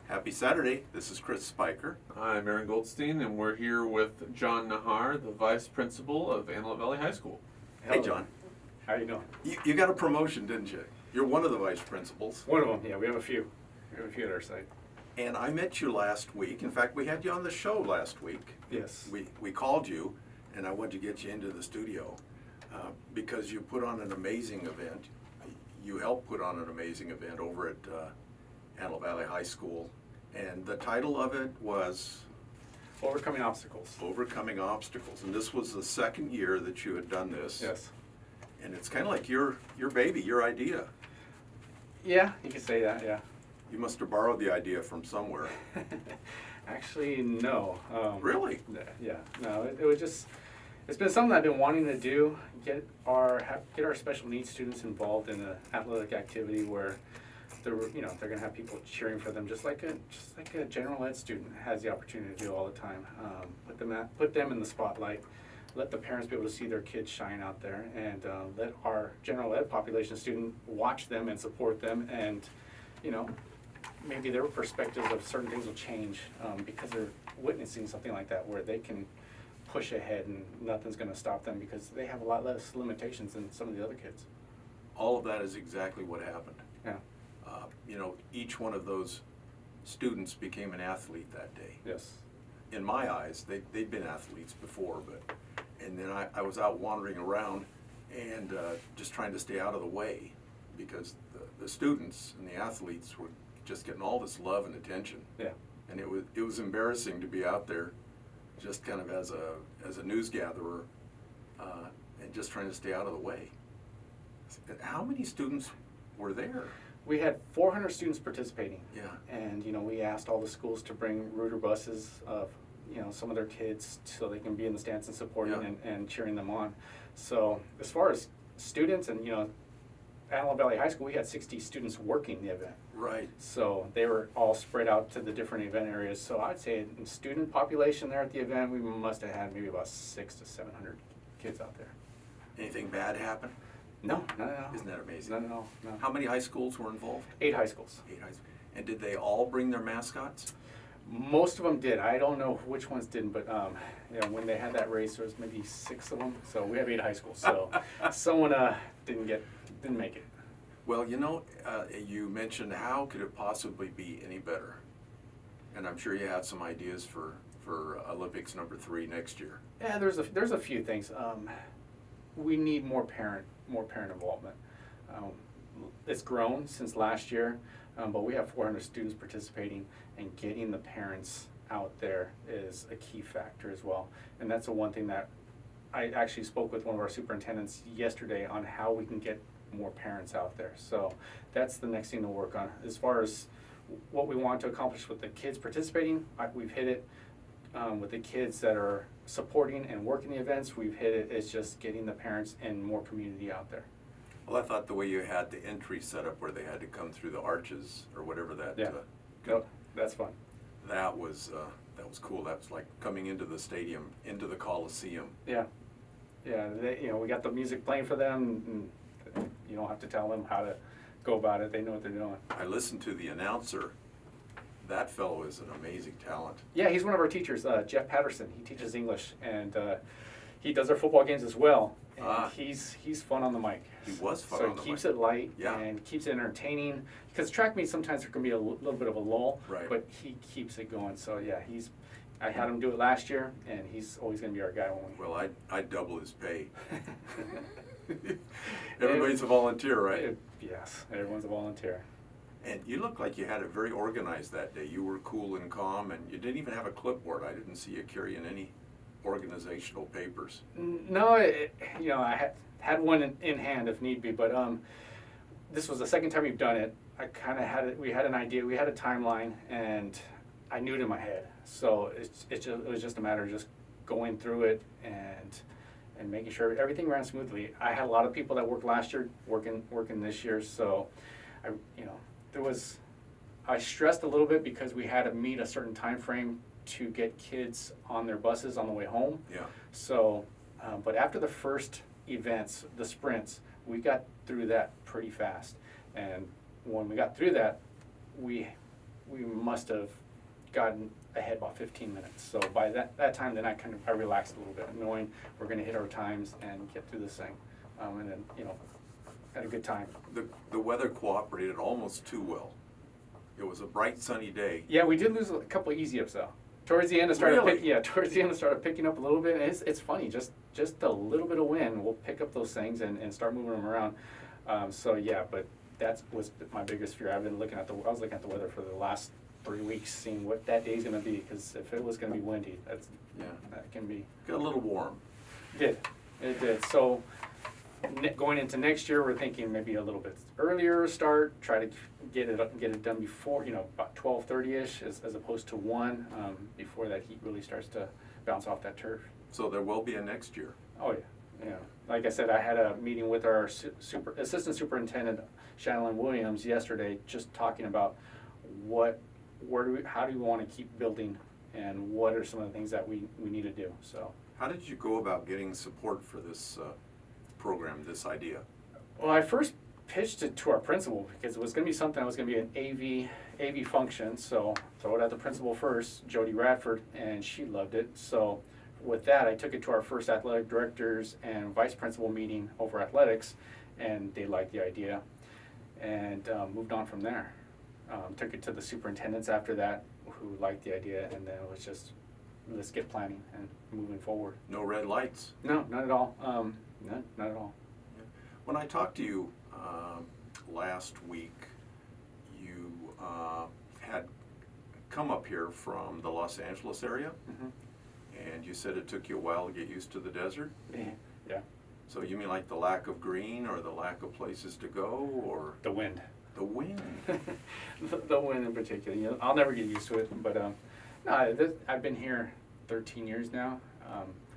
Happy Saturday. This is Chris Spiker. I'm Aaron Goldstein, and we're here with John Najar, the Vice Principal of Antelope Valley High School. Hey, John. How you doing? You got a promotion, didn't you? You're one of the vice principals. One of them, yeah. We have a few. We have a few at our site. And I met you last week. In fact, we had you on the show last week. Yes. We called you, and I wanted to get you into the studio because you put on an amazing event. You helped put on an amazing event over at Antelope Valley High School. And the title of it was Overcoming Obstacles. Overcoming Obstacles. And this was the second year that you had done this. Yes. And it's kind of like your baby, your idea. Yeah, you could say that, yeah. You must have borrowed the idea from somewhere. Actually, no. Really? Yeah. No, it was just, it's been something I've been wanting to do, get our special needs students involved in an athletic activity where they're going to have people cheering for them, just like a general ed student has the opportunity to do all the time. Put them in the spotlight, let the parents be able to see their kids shine out there, and let our general ed population student watch them and support them, and maybe their perspectives of certain things will change because they're witnessing something like that where they can push ahead and nothing's going to stop them because they have a lot less limitations than some of the other kids. All of that is exactly what happened. Yeah. Each one of those students became an athlete that day. Yes. In my eyes, they'd been athletes before, and then I was out wandering around and just trying to stay out of the way because the students and the athletes were just getting all this love and attention. Yeah. And it was embarrassing to be out there just kind of as a news gatherer and just trying to stay out of the way. How many students were there? We had 400 students participating. Yeah. And we asked all the schools to bring Rooter buses of some of their kids so they can be in the stands and supporting and cheering them on. So as far as students and Antelope Valley High School, we had 60 students working the event. Right. So they were all spread out to the different event areas. So I'd say in student population there at the event, we must have had maybe about 600 to 700 kids out there. Anything bad happen? No. Isn't that amazing? No. How many high schools were involved? 8 high schools. 8 high schools. And did they all bring their mascots? Most of them did. I don't know which ones didn't, but when they had that race, there was maybe 6 of them. So we have 8 high schools. So someone didn't make it. Well, you mentioned how could it possibly be any better, and I'm sure you have some ideas for Olympics number 3 next year. Yeah, there's a few things. We need more parent involvement. It's grown since last year, but we have 400 students participating, and getting the parents out there is a key factor as well. And that's the one thing that I actually spoke with one of our superintendents yesterday on how we can get more parents out there. So that's the next thing to work on. As far as what we want to accomplish with the kids participating, we've hit it. With the kids that are supporting and working the events, we've hit it. It's just getting the parents and more community out there. Well, I thought the way you had the entry set up where they had to come through the arches or whatever that. Yeah. No, that's fun. That was cool. That was like coming into the stadium, into the Coliseum. Yeah. We got the music playing for them, and you don't have to tell them how to go about it. They know what they're doing. I listened to the announcer. That fellow is an amazing talent. Yeah, he's one of our teachers, Jeff Patterson. He teaches English, and he does our football games as well. And he's fun on the mic. He was fun on the mic. So he keeps it light Yeah. and keeps it entertaining. Because track meets sometimes there can be a little bit of a lull, Right. but he keeps it going. So yeah, I had him do it last year, and he's always going to be our guy when we. Well, I'd double his pay. Everybody's a volunteer, right? Yes, everyone's a volunteer. And you look like you had it very organized that day. You were cool and calm, and you didn't even have a clipboard. I didn't see you carrying any organizational papers. No, I had one in hand if need be, but this was the second time we've done it. I kind of had it. We had an idea. We had a timeline, and I knew it in my head. So it was just a matter of just going through it and making sure everything ran smoothly. I had a lot of people that worked last year working this year, so I stressed a little bit because we had to meet a certain time frame to get kids on their buses on the way home. Yeah. So, but after the first events, the sprints, we got through that pretty fast. And when we got through that, we we must have gotten ahead about 15 minutes. So by that time, then I relaxed a little bit, knowing we're gonna hit our times and get through this thing. And then, had a good time. The weather cooperated almost too well. It was a bright sunny day. Yeah, we did lose a couple of easy ups though. Towards the end, it started. Really? Towards the end, it started picking up a little bit. And it's funny, just a little bit of wind will pick up those things and start moving them around. So yeah, but that was my biggest fear. I was looking at the weather for the last 3 weeks, seeing what that day's gonna be. Because if it was gonna be windy, that can be. Got a little warm. It did. So going into next year, we're thinking maybe a little bit earlier start, try to get it done before, about 12:30ish as opposed to 1, before that heat really starts to bounce off that turf. So there will be a next year. Oh yeah. Like I said, I had a meeting with our assistant superintendent, Shannon Williams, yesterday, just talking about how do we want to keep building, and what are some of the things that we need to do. So. How did you go about getting support for this program, this idea? Well, I first pitched it to our principal because it was going to be something that was going to be an AV function. So throw it at the principal first, Jody Radford, and she loved it. So with that, I took it to our first athletic directors and vice principal meeting over athletics, and they liked the idea, and moved on from there. Took it to the superintendents after that, who liked the idea, and then it was just, let's get planning and moving forward. No red lights? No, not at all. Not at all. When I talked to you last week, you had come up here from the Los Angeles area, and you said it took you a while to get used to the desert? Yeah. So you mean like the lack of green, or the lack of places to go, or? The wind. The wind. the wind in particular. I'll never get used to it, but I've been here 13 years now.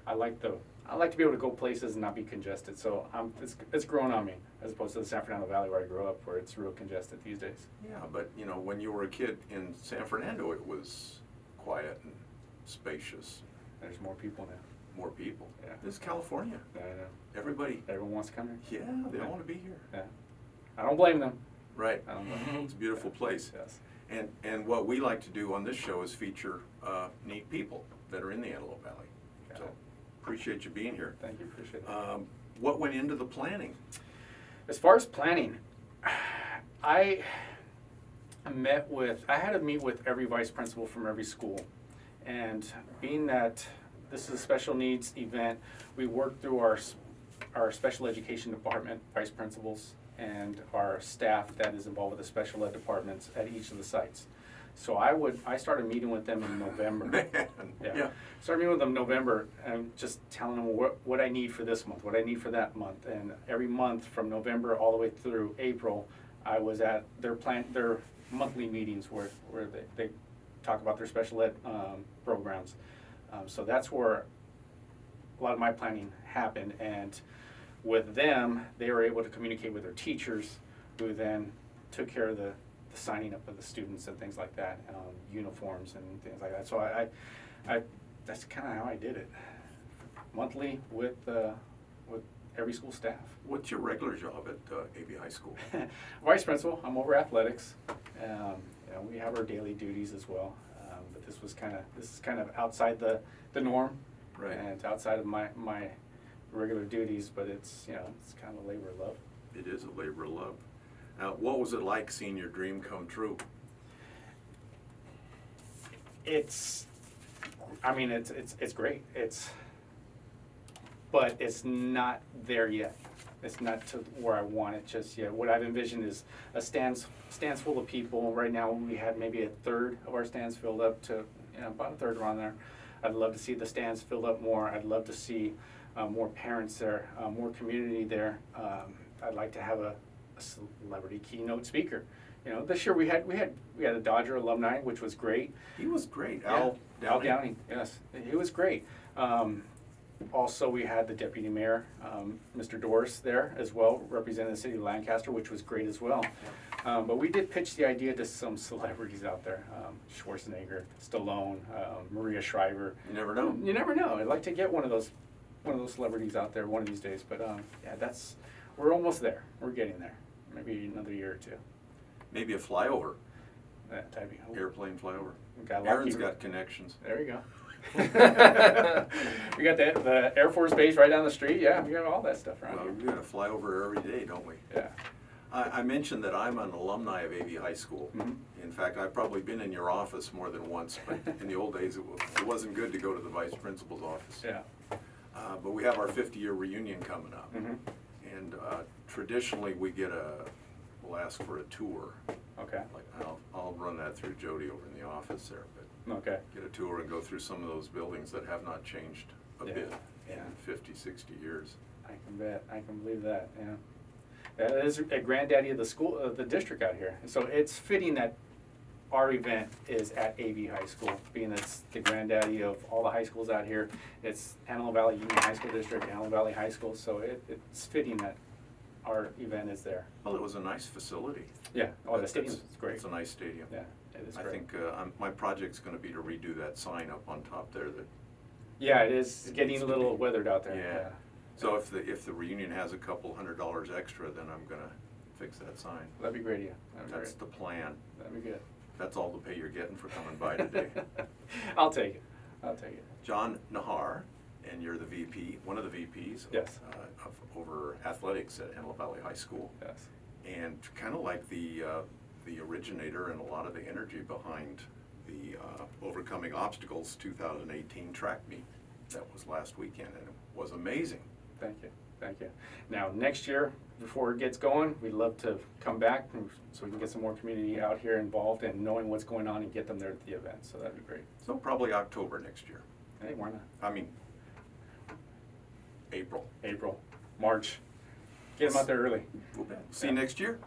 I like to be able to go places and not be congested. So it's grown on me, as opposed to the San Fernando Valley where I grew up, where it's real congested these days. Yeah, but when you were a kid in San Fernando, it was quiet and spacious. There's more people now. More people. Yeah. This is California. I know. Everyone wants to come here. Yeah, they all want to be here. Yeah. I don't blame them. Right. I don't blame them. It's a beautiful place. Yes. And what we like to do on this show is feature neat people that are in the Antelope Valley. Got So it. appreciate you being here. Thank you. Appreciate it. What went into the planning? As far as planning, I had to meet with every vice principal from every school. And being that this is a special needs event, we worked through our special education department vice principals and our staff that is involved with the special ed departments at each of the sites. So I started meeting with them in November. Yeah. Started meeting with them in November and just telling them what I need for this month, what I need for that month. And every month from November all the way through April, I was at their monthly meetings where they talk about their special ed programs. So that's where a lot of my planning happened. And with them, they were able to communicate with their teachers, who then took care of the signing up of the students and things like that, uniforms and things like that. So I that's kind of how I did it, monthly with every school staff. What's your regular job at AV High School? Vice principal. I'm over athletics. We have our daily duties as well, but this is kind of outside the norm, Right. And it's outside of my regular duties. But it's it's kind of a labor of love. It is a labor of love. Now, what was it like seeing your dream come true? It's great. But it's not there yet. It's not to where I want it just yet. What I've envisioned is a stands full of people. Right now we had maybe a third of our stands filled up to about a third around there. I'd love to see the stands filled up more. I'd love to see more parents there, more community there. I'd like to have a celebrity keynote speaker. This year we had a Dodger alumni, which was great. He was great. Yeah. Al Al Downing, yes, he was great. Also, we had the deputy mayor, Mr. Doris, there as well, representing the city of Lancaster, which was great as well. But we did pitch the idea to some celebrities out there: Schwarzenegger, Stallone, Maria Shriver. You never know. You never know. I'd like to get one of those celebrities out there one of these days. But we're almost there. We're getting there. Maybe another year or two. Maybe a flyover. Yeah, typing. Oh, airplane flyover. got lucky. Aaron's got connections. There you go. We got the Air Force Base right down the street. Yeah, we got all that stuff around Well, here. we gotta fly over every day, don't we? Yeah. I mentioned that I'm an alumni of AV High School. Mhm. In fact, I've probably been in your office more than once, but in the old days, it wasn't good to go to the vice principal's office. Yeah. But we have our 50-year reunion coming up. Mhm. And traditionally, we'll ask for a tour. Okay. Like, I'll run that through Jody over in the office there, but Okay. get a tour and go through some of those buildings that have not changed a Yeah, bit yeah. in 50, 60 years. I can bet. I can believe that. Yeah. That is a granddaddy of the school, of the district out here. So it's fitting that our event is at AV High School, being it's the granddaddy of all the high schools out here. It's Antelope Valley Union High School District, Antelope Valley High School, so it's fitting that our event is there. Well, it was a nice facility. Yeah. Oh, the That's- stadium is great. It's a nice stadium. Yeah, it is I great. think my project's gonna be to redo that sign up on top there that, Yeah, it is It getting needs a to little be. weathered out there. Yeah. so if the reunion has a couple $100 extra, then I'm gonna fix that sign. That'd be great, yeah. That'd be That's great. the plan. That'd be good. That's all the pay you're getting for coming by today. I'll take it. I'll take it. John Najar, and you're the VP, one of the VPs Yes. of over athletics at Antelope Valley High School. Yes. And kind of like the originator and a lot of the energy behind the Overcoming Obstacles 2018 track meet that was last weekend, and it was amazing. Thank you. Thank you. Now, next year, before it gets going, we'd love to come back so we can get some more community out here involved and knowing what's going on and get them there at the event. So that'd be great. So probably October next year. Hey, why not? I mean, April. April, March. Get them out there early. See you next year.